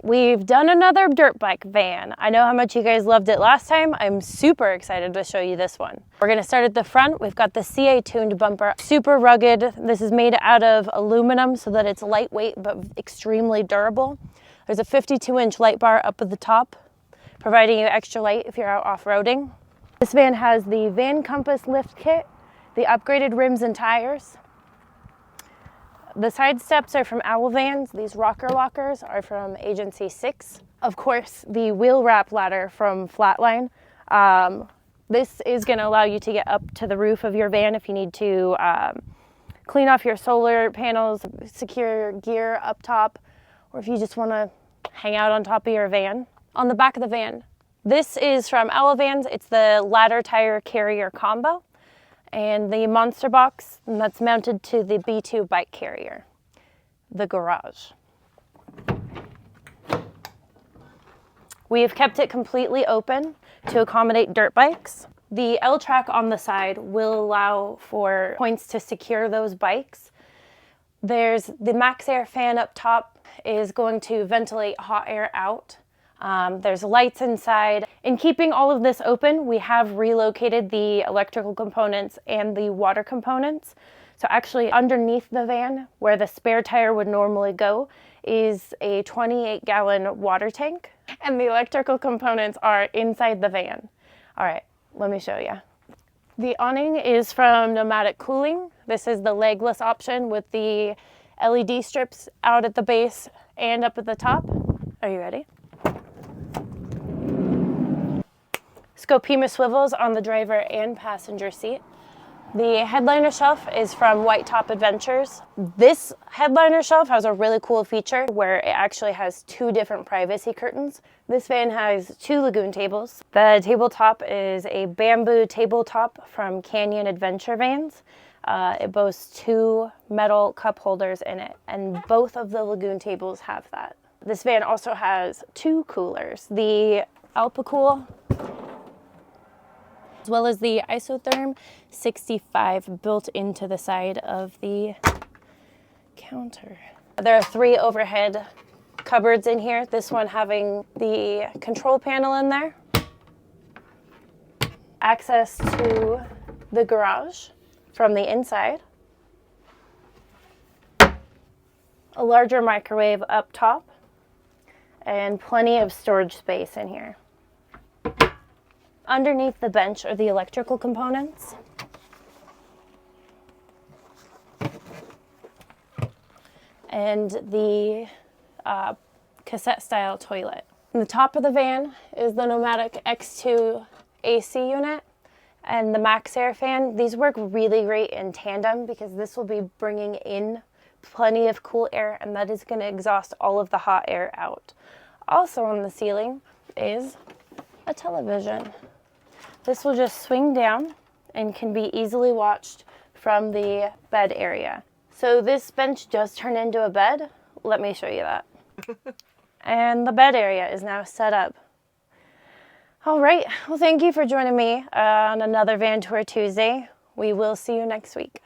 we've done another dirt bike van. I know how much you guys loved it last time. I'm super excited to show you this one. We're gonna start at the front. We've got the CA tuned bumper, super rugged. This is made out of aluminum so that it's lightweight but extremely durable. There's a 52-inch light bar up at the top, providing you extra light if you're out off-roading. This van has the Van Compass lift kit, the upgraded rims and tires. The side steps are from Owl Vans. These rocker lockers are from Agency 6. Of course, the wheel wrap ladder from Flatline. This is going to allow you to get up to the roof of your van if you need to clean off your solar panels, secure your gear up top, or if you just want to hang out on top of your van. On the back of the van, this is from Owl Vans. It's the ladder tire carrier combo. And the monster box, and that's mounted to the B2 bike carrier, the garage. We have kept it completely open to accommodate dirt bikes. The L-track on the side will allow for points to secure those bikes. There's the Max Air fan up top is going to ventilate hot air out. There's lights inside. In keeping all of this open, we have relocated the electrical components and the water components. So actually underneath the van, where the spare tire would normally go, is a 28-gallon water tank. And the electrical components are inside the van. All right, let me show you. The awning is from Pneumatic Cooling. This is the legless option with the LED strips out at the base and up at the top. Are you ready? Scopema swivels on the driver and passenger seat. The headliner shelf is from White Top Adventures. This headliner shelf has a really cool feature where it actually has two different privacy curtains. This van has 2 lagoon tables. The tabletop is a bamboo tabletop from Canyon Adventure Vans. It boasts 2 metal cup holders in it, and both of the lagoon tables have that. This van also has 2 coolers, the Alpacool as well as the Isotherm 65 built into the side of the counter. There are 3 overhead cupboards in here, this one having the control panel in there. Access to the garage from the inside. A larger microwave up top and plenty of storage space in here. Underneath the bench are the electrical components. And the cassette style toilet. In the top of the van is the Nomadic X2 AC unit and the Max Air fan. These work really great in tandem because this will be bringing in plenty of cool air, and that is going to exhaust all of the hot air out. Also on the ceiling is a television. This will just swing down and can be easily watched from the bed area. So this bench does turn into a bed. Let me show you that. And the bed area is now set up. All right, well, thank you for joining me on another Van Tour Tuesday. We will see you next week.